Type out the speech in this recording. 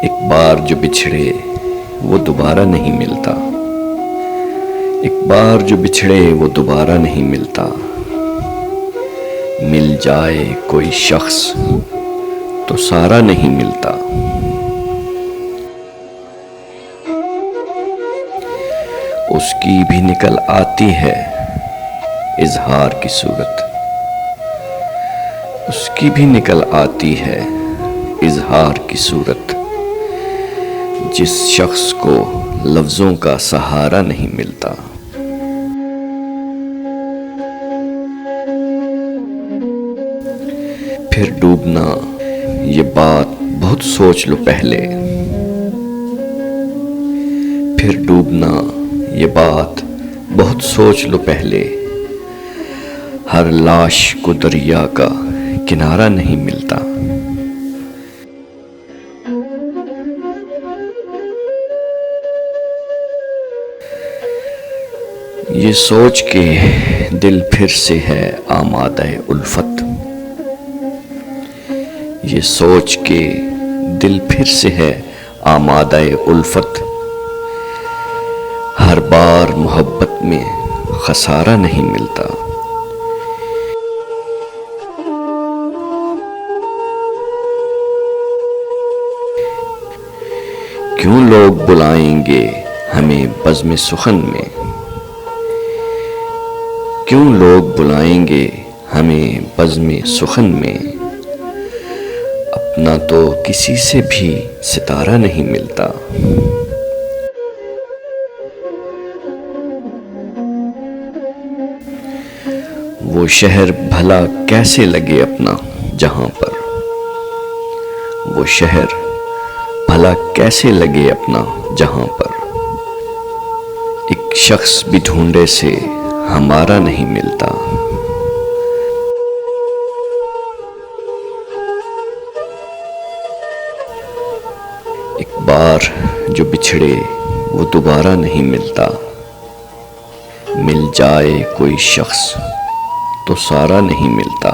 एक बार जो बिछड़े वो दोबारा नहीं मिलता। एक बार जो बिछड़े वो दोबारा नहीं मिलता। मिल जाए कोई शख्स तो सारा नहीं मिलता। उसकी भी निकल आती है इजहार की सूरत। उसकी भी निकल आती है इजहार की सूरत। जिस शख्स को लफ्जों का सहारा नहीं मिलता। फिर डूबना ये बात बहुत सोच लो पहले। फिर डूबना ये बात बहुत सोच लो पहले। हर लाश को दरिया का किनारा नहीं मिलता। ये सोच के दिल फिर से है आमादा उल्फत। ये सोच के दिल फिर से है आमादा उल्फत। हर बार मोहब्बत में खसारा नहीं मिलता। क्यों लोग बुलाएंगे हमें बज़्म सुखन में। क्यों लोग बुलाएंगे हमें बज़्म सुखन में। अपना तो किसी से भी सितारा नहीं मिलता। वो शहर भला कैसे लगे अपना जहां पर। वो शहर भला कैसे लगे अपना जहां पर। एक शख्स भी ढूंढे से हमारा नहीं मिलता। एक बार जो बिछड़े वो दोबारा नहीं मिलता। मिल जाए कोई शख्स तो सारा नहीं मिलता।